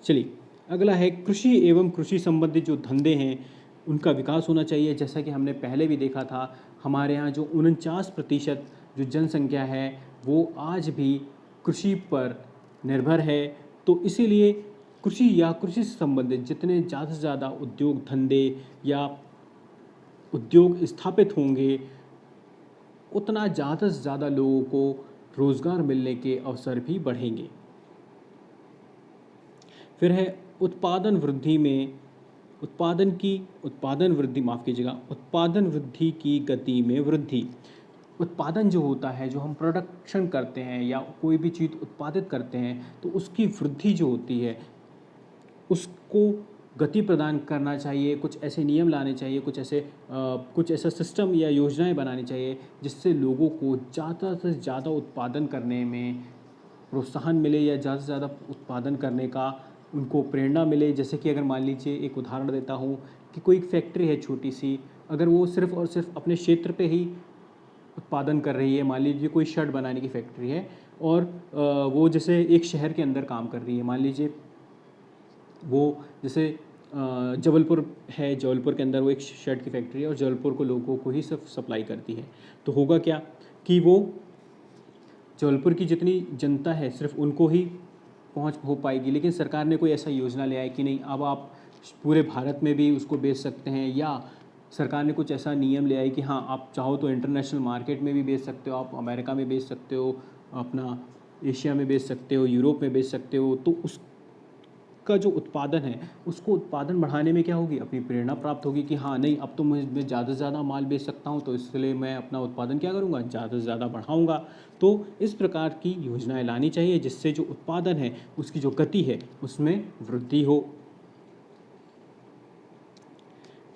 चलिए अगला है कृषि एवं कृषि संबंधित जो धंधे हैं उनका विकास होना चाहिए। जैसा कि हमने पहले भी देखा था, हमारे यहाँ जो 49% जो जनसंख्या है वो आज भी कृषि पर निर्भर है। तो इसीलिए कृषि या कृषि से संबंधित जितने ज़्यादा से ज़्यादा उद्योग धंधे या उद्योग स्थापित होंगे उतना ज़्यादा से ज़्यादा लोगों को रोज़गार मिलने के अवसर भी बढ़ेंगे। फिर है उत्पादन वृद्धि में उत्पादन वृद्धि की गति में वृद्धि। उत्पादन जो होता है, जो हम प्रोडक्शन करते हैं या कोई भी चीज़ उत्पादित करते हैं, तो उसकी वृद्धि जो होती है उसको गति प्रदान करना चाहिए। कुछ ऐसे नियम लाने चाहिए, कुछ ऐसा सिस्टम या योजनाएं बनानी चाहिए जिससे लोगों को ज़्यादा से ज़्यादा उत्पादन करने में प्रोत्साहन मिले या ज़्यादा से ज़्यादा उत्पादन करने का उनको प्रेरणा मिले। जैसे कि अगर मान लीजिए, एक उदाहरण देता हूँ कि कोई एक फैक्ट्री है छोटी सी, अगर वो सिर्फ़ और सिर्फ अपने क्षेत्र पे ही उत्पादन कर रही है, मान लीजिए कोई शर्ट बनाने की फैक्ट्री है और वो जैसे एक शहर के अंदर काम कर रही है, मान लीजिए वो जैसे जबलपुर है, जबलपुर के अंदर वो एक शर्ट की फैक्ट्री है और जबलपुर को लोगों को ही सिर्फ सप्लाई करती है, तो होगा क्या कि वो जबलपुर की जितनी जनता है सिर्फ उनको ही पहुंच हो पाएगी। लेकिन सरकार ने कोई ऐसा योजना ले आया कि नहीं, अब आप पूरे भारत में भी उसको बेच सकते हैं, या सरकार ने कुछ ऐसा नियम ले आया कि हाँ आप चाहो तो इंटरनेशनल मार्केट में भी बेच सकते हो, आप अमेरिका में बेच सकते हो, अपना एशिया में बेच सकते हो, यूरोप में बेच सकते हो। तो उसका जो उत्पादन है उसको उत्पादन बढ़ाने में क्या होगी, अपनी प्रेरणा प्राप्त होगी कि हाँ नहीं, अब तो मैं ज़्यादा से ज़्यादा माल बेच सकता हूँ, तो इसलिए मैं अपना उत्पादन क्या करूँगा, ज़्यादा से ज़्यादा बढ़ाऊँगा। तो इस प्रकार की योजनाएं लानी चाहिए जिससे जो उत्पादन है उसकी जो गति है उसमें वृद्धि हो।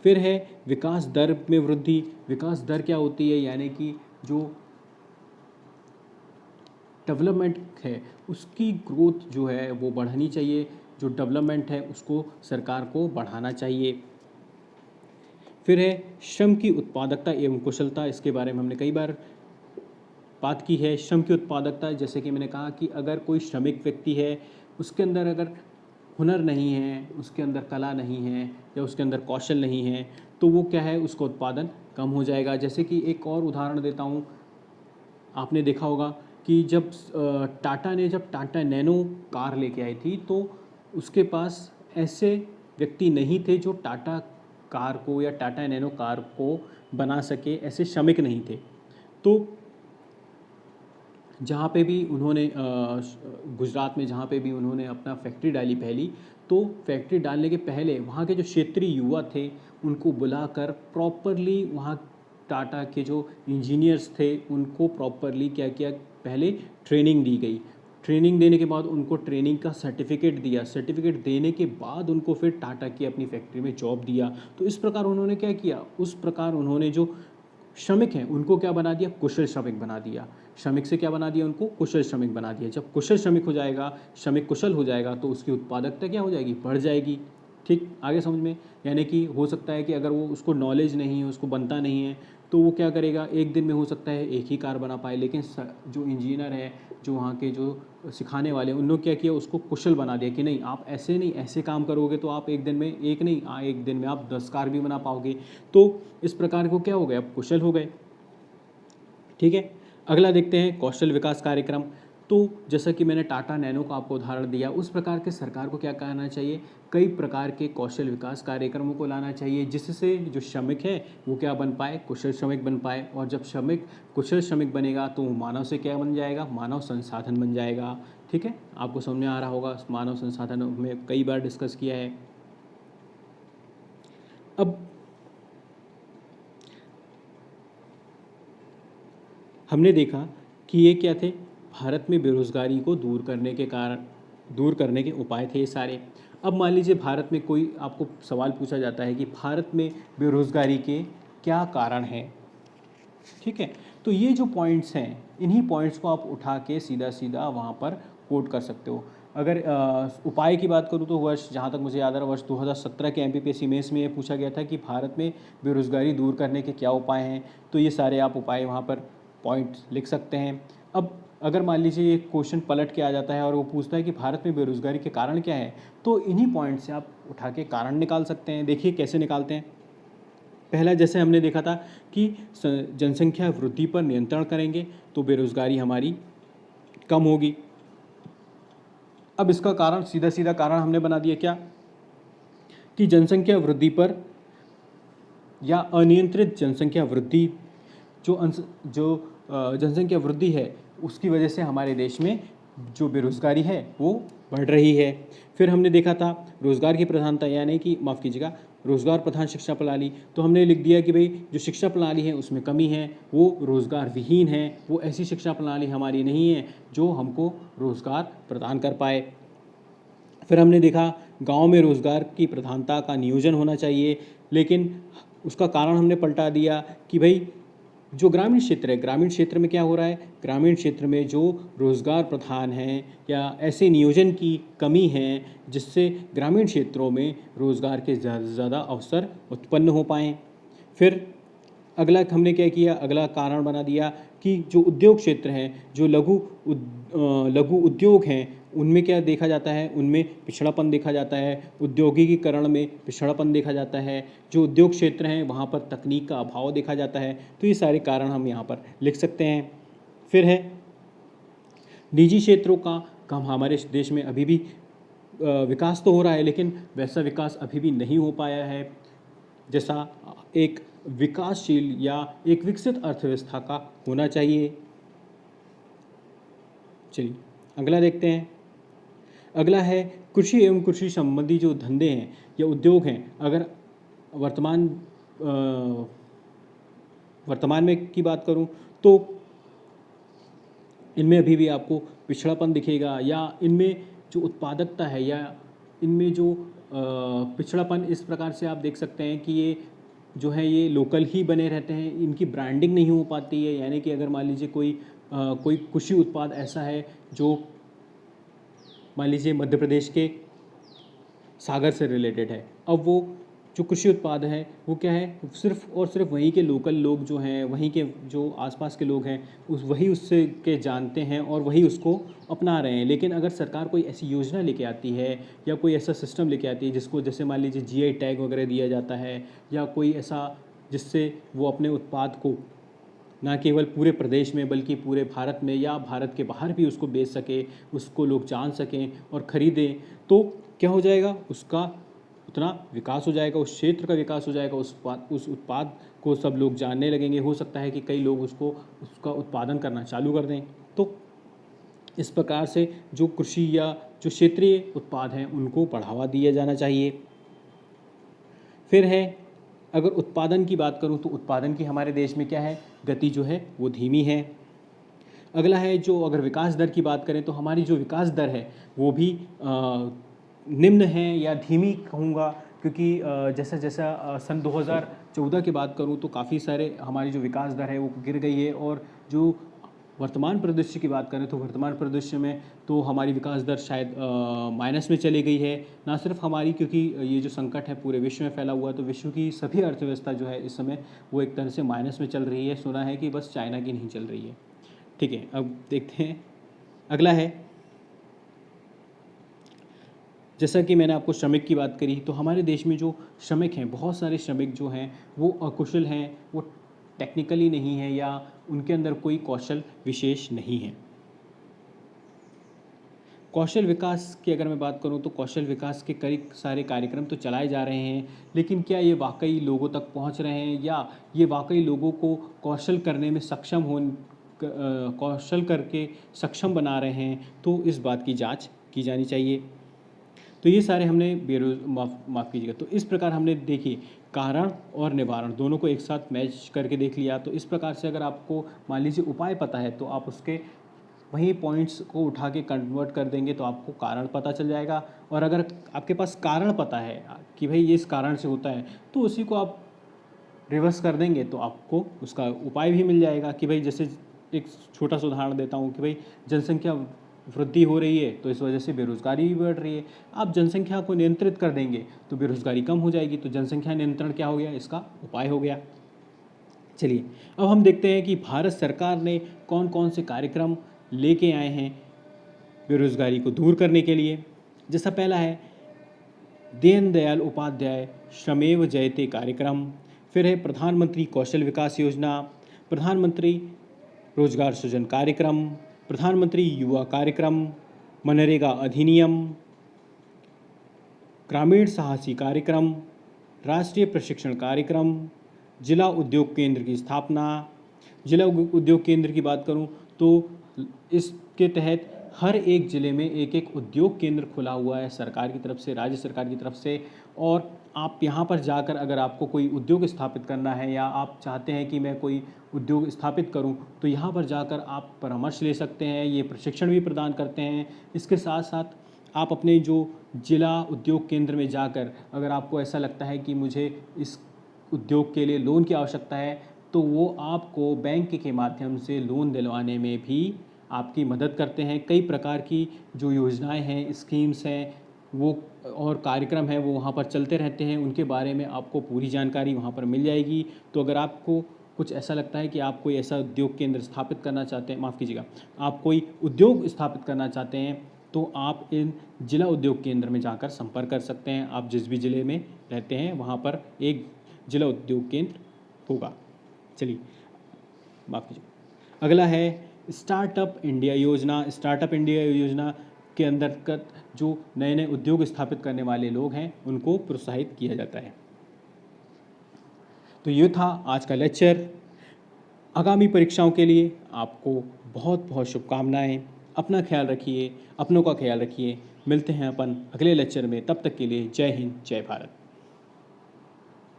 फिर है विकास दर में वृद्धि। विकास दर क्या होती है, यानी कि जो डेवलपमेंट है उसकी ग्रोथ जो है वो बढ़नी चाहिए, जो डेवलपमेंट है उसको सरकार को बढ़ाना चाहिए। फिर है श्रम की उत्पादकता एवं कुशलता। इसके बारे में हमने कई बार बात की है। श्रम की उत्पादकता, जैसे कि मैंने कहा कि अगर कोई श्रमिक व्यक्ति है, उसके अंदर अगर हुनर नहीं है, उसके अंदर कला नहीं है या उसके अंदर कौशल नहीं है, तो वो क्या है, उसका उत्पादन कम हो जाएगा। जैसे कि एक और उदाहरण देता हूँ, आपने देखा होगा कि जब टाटा नैनो कार लेके आई थी, तो उसके पास ऐसे व्यक्ति नहीं थे जो टाटा कार को या टाटा नैनो कार को बना सके, ऐसे श्रमिक नहीं थे। तो जहाँ पे भी उन्होंने गुजरात में जहाँ पे भी उन्होंने अपना फैक्ट्री डाली पहली, तो फैक्ट्री डालने के पहले वहाँ के जो क्षेत्रीय युवा थे उनको बुलाकर प्रॉपरली वहाँ टाटा के जो इंजीनियर्स थे उनको प्रॉपरली क्या किया, पहले ट्रेनिंग दी गई। ट्रेनिंग देने के बाद उनको ट्रेनिंग का सर्टिफिकेट दिया, सर्टिफिकेट देने के बाद उनको फिर टाटा की अपनी फैक्ट्री में जॉब दिया। तो इस प्रकार उन्होंने क्या किया, उस प्रकार उन्होंने जो श्रमिक हैं उनको क्या बना दिया, कुशल श्रमिक बना दिया। श्रमिक से क्या बना दिया, उनको कुशल श्रमिक बना दिया। जब कुशल श्रमिक हो जाएगा, श्रमिक कुशल हो जाएगा, तो उसकी उत्पादकता क्या हो जाएगी, बढ़ जाएगी। ठीक, आगे समझ में। यानी कि हो सकता है कि अगर वो उसको नॉलेज नहीं है, उसको बनता नहीं है, तो वो क्या करेगा, एक दिन में हो सकता है एक ही कार बना पाए, लेकिन जो इंजीनियर है, जो वहाँ के जो सिखाने वाले हैं, उन लोग क्या किया, उसको कुशल बना दिया कि नहीं आप ऐसे नहीं, ऐसे काम करोगे तो आप एक दिन में एक नहीं, एक दिन में आप 10 कार भी बना पाओगे। तो इस प्रकार को क्या हो गए, अब कुशल हो गए। ठीक है, अगला देखते हैं कौशल विकास कार्यक्रम। तो जैसा कि मैंने टाटा नैनो का आपको उदाहरण दिया, उस प्रकार के सरकार को क्या करना चाहिए, कई प्रकार के कौशल विकास कार्यक्रमों को लाना चाहिए, जिससे जो श्रमिक है वो क्या बन पाए, कुशल श्रमिक बन पाए। और जब श्रमिक कुशल श्रमिक बनेगा तो वो मानव से क्या बन जाएगा, मानव संसाधन बन जाएगा। ठीक है, आपको समझ में आ रहा होगा, मानव संसाधन में कई बार डिस्कस किया है। अब हमने देखा कि ये क्या थे, भारत में बेरोज़गारी को दूर करने के उपाय थे ये सारे। अब मान लीजिए भारत में कोई आपको सवाल पूछा जाता है कि भारत में बेरोज़गारी के क्या कारण हैं। ठीक है, तो ये जो पॉइंट्स हैं, इन्हीं पॉइंट्स को आप उठा के सीधा सीधा वहाँ पर कोट कर सकते हो। अगर उपाय की बात करूँ तो वर्ष, जहाँ तक मुझे याद आ रहा है, वर्ष 2017 के एमपीपीएससी मेंस में ये पूछा गया था कि भारत में बेरोज़गारी दूर करने के क्या उपाय हैं। तो ये सारे आप उपाय वहाँ पर पॉइंट्स लिख सकते हैं। अब अगर मान लीजिए ये क्वेश्चन पलट के आ जाता है और वो पूछता है कि भारत में बेरोज़गारी के कारण क्या है, तो इन्हीं पॉइंट से आप उठा के कारण निकाल सकते हैं। देखिए कैसे निकालते हैं। पहला, जैसे हमने देखा था कि जनसंख्या वृद्धि पर नियंत्रण करेंगे तो बेरोज़गारी हमारी कम होगी। अब इसका कारण, सीधा सीधा कारण हमने बना दिया क्या, कि जनसंख्या वृद्धि पर या अनियंत्रित जनसंख्या वृद्धि, जो जनसंख्या वृद्धि है उसकी वजह से हमारे देश में जो बेरोज़गारी है वो बढ़ रही है। फिर हमने देखा था रोज़गार की प्रधानता, यानी कि माफ़ कीजिएगा, रोज़गार प्रधान शिक्षा प्रणाली। तो हमने लिख दिया कि भाई जो शिक्षा प्रणाली है उसमें कमी है, वो रोज़गार विहीन है, वो ऐसी शिक्षा प्रणाली हमारी नहीं है जो हमको रोज़गार प्रदान कर पाए। फिर हमने देखा गांव में रोज़गार की प्रधानता का नियोजन होना चाहिए, लेकिन उसका कारण हमने पलटा दिया कि भाई जो ग्रामीण क्षेत्र है, ग्रामीण क्षेत्र में क्या हो रहा है, ग्रामीण क्षेत्र में जो रोज़गार प्रधान हैं या ऐसे नियोजन की कमी है जिससे ग्रामीण क्षेत्रों में रोज़गार के ज़्यादा से ज़्यादा अवसर उत्पन्न हो पाएँ। फिर अगला हमने क्या किया, अगला कारण बना दिया कि जो उद्योग क्षेत्र हैं, जो लघु उद्योग हैं, उनमें क्या देखा जाता है, उनमें पिछड़ापन देखा जाता है, औद्योगिकीकरण में पिछड़ापन देखा जाता है, जो उद्योग क्षेत्र हैं वहाँ पर तकनीक का अभाव देखा जाता है। तो ये सारे कारण हम यहाँ पर लिख सकते हैं। फिर है निजी क्षेत्रों का कम, हमारे देश में अभी भी विकास तो हो रहा है, लेकिन वैसा विकास अभी भी नहीं हो पाया है जैसा एक विकासशील या एक विकसित अर्थव्यवस्था का होना चाहिए। चलिए अगला देखते हैं। अगला है कृषि एवं कृषि संबंधी जो धंधे हैं या उद्योग हैं, अगर वर्तमान वर्तमान में की बात करूं तो इनमें अभी भी आपको पिछड़ापन दिखेगा, या इनमें जो उत्पादकता है या इनमें जो पिछड़ापन इस प्रकार से आप देख सकते हैं कि ये जो है ये लोकल ही बने रहते हैं, इनकी ब्रांडिंग नहीं हो पाती है। यानी कि अगर मान लीजिए कोई कृषि उत्पाद ऐसा है जो मान लीजिए मध्य प्रदेश के सागर से रिलेटेड है, अब वो जो कृषि उत्पाद है वो क्या है, सिर्फ और सिर्फ वहीं के लोकल लोग जो हैं, वहीं के जो आसपास के लोग हैं वही उससे के जानते हैं और वही उसको अपना रहे हैं। लेकिन अगर सरकार कोई ऐसी योजना लेके आती है या कोई ऐसा सिस्टम लेके आती है जिसको, जैसे मान लीजिए जीआई टैग वगैरह दिया जाता है, या कोई ऐसा जिससे वो अपने उत्पाद को ना केवल पूरे प्रदेश में बल्कि पूरे भारत में या भारत के बाहर भी उसको बेच सके, उसको लोग जान सकें और ख़रीदें, तो क्या हो जाएगा, उसका उतना विकास हो जाएगा, उस क्षेत्र का विकास हो जाएगा, उस उत्पाद को सब लोग जानने लगेंगे। हो सकता है कि कई लोग उसका उत्पादन करना चालू कर दें। तो इस प्रकार से जो कृषि या जो क्षेत्रीय उत्पाद हैं उनको बढ़ावा दिया जाना चाहिए। फिर है, अगर उत्पादन की बात करूं तो उत्पादन की हमारे देश में क्या है, गति जो है वो धीमी है। अगला है, जो अगर विकास दर की बात करें तो हमारी जो विकास दर है वो भी निम्न है या धीमी कहूँगा, क्योंकि जैसा जैसा सन 2014 की बात करूँ तो काफ़ी सारे हमारी जो विकास दर है वो गिर गई है। और जो वर्तमान परिदृश्य की बात करें तो वर्तमान परिदृश्य में तो हमारी विकास दर शायद माइनस में चली गई है। ना सिर्फ हमारी, क्योंकि ये जो संकट है पूरे विश्व में फैला हुआ है, तो विश्व की सभी अर्थव्यवस्था जो है इस समय वो एक तरह से माइनस में चल रही है। सुना है कि बस चाइना की नहीं चल रही है। ठीक है, अब देखते हैं अगला है, जैसा कि मैंने आपको श्रमिक की बात करी, तो हमारे देश में जो श्रमिक हैं, बहुत सारे श्रमिक जो हैं वो अकुशल हैं, वो टेक्निकली नहीं है या उनके अंदर कोई कौशल विशेष नहीं है। कौशल विकास की अगर मैं बात करूं तो कौशल विकास के कई सारे कार्यक्रम तो चलाए जा रहे हैं, लेकिन क्या ये वाकई लोगों तक पहुंच रहे हैं या ये वाकई लोगों को कौशल करने में सक्षम कौशल करके सक्षम बना रहे हैं, तो इस बात की जांच की जानी चाहिए। तो ये सारे हमने माफ़ कीजिएगा, तो इस प्रकार हमने देखिए कारण और निवारण दोनों को एक साथ मैच करके देख लिया। तो इस प्रकार से अगर आपको मान लीजिए उपाय पता है तो आप उसके वही पॉइंट्स को उठा के कन्वर्ट कर देंगे तो आपको कारण पता चल जाएगा। और अगर आपके पास कारण पता है कि भाई ये इस कारण से होता है, तो उसी को आप रिवर्स कर देंगे तो आपको उसका उपाय भी मिल जाएगा। कि भाई जैसे एक छोटा सा उदाहरण देता हूँ कि भाई जनसंख्या वृद्धि हो रही है तो इस वजह से बेरोजगारी भी बढ़ रही है। आप जनसंख्या को नियंत्रित कर देंगे तो बेरोजगारी कम हो जाएगी। तो जनसंख्या नियंत्रण क्या हो गया, इसका उपाय हो गया। चलिए अब हम देखते हैं कि भारत सरकार ने कौन कौन से कार्यक्रम लेके आए हैं बेरोजगारी को दूर करने के लिए। जैसा पहला है दीनदयाल उपाध्याय श्रमेव जयते कार्यक्रम, फिर है प्रधानमंत्री कौशल विकास योजना, प्रधानमंत्री रोजगार सृजन कार्यक्रम, प्रधानमंत्री युवा कार्यक्रम, मनरेगा अधिनियम, ग्रामीण साहसी कार्यक्रम, राष्ट्रीय प्रशिक्षण कार्यक्रम, जिला उद्योग केंद्र की स्थापना। जिला उद्योग केंद्र की बात करूं तो इसके तहत हर एक ज़िले में एक एक उद्योग केंद्र खुला हुआ है सरकार की तरफ से, राज्य सरकार की तरफ से। और आप यहाँ पर जाकर अगर आपको कोई उद्योग स्थापित करना है या आप चाहते हैं कि मैं कोई उद्योग स्थापित करूं, तो यहाँ पर जाकर आप परामर्श ले सकते हैं। ये प्रशिक्षण भी प्रदान करते हैं। इसके साथ साथ आप अपने जो जिला उद्योग केंद्र में जाकर अगर आपको ऐसा लगता है कि मुझे इस उद्योग के लिए लोन की आवश्यकता है, तो वो आपको बैंक के माध्यम से लोन दिलवाने में भी आपकी मदद करते हैं। कई प्रकार की जो योजनाएं हैं, स्कीम्स हैं, वो और कार्यक्रम हैं वो वहाँ पर चलते रहते हैं। उनके बारे में आपको पूरी जानकारी वहाँ पर मिल जाएगी। तो अगर आपको कुछ ऐसा लगता है कि आप कोई ऐसा उद्योग केंद्र स्थापित करना चाहते हैं, माफ़ कीजिएगा, आप कोई उद्योग स्थापित करना चाहते हैं, तो आप इन जिला उद्योग केंद्र में जाकर संपर्क कर सकते हैं। आप जिस भी ज़िले में रहते हैं वहाँ पर एक जिला उद्योग केंद्र होगा। चलिए माफ़ कीजिएगा, अगला है स्टार्टअप इंडिया योजना। स्टार्टअप इंडिया योजना के अंतर्गत जो नए नए उद्योग स्थापित करने वाले लोग हैं उनको प्रोत्साहित किया जाता है। तो ये था आज का लेक्चर। आगामी परीक्षाओं के लिए आपको बहुत बहुत शुभकामनाएं। अपना ख्याल रखिए, अपनों का ख्याल रखिए। मिलते हैं अपन अगले लेक्चर में, तब तक के लिए जय हिंद, जय भारत।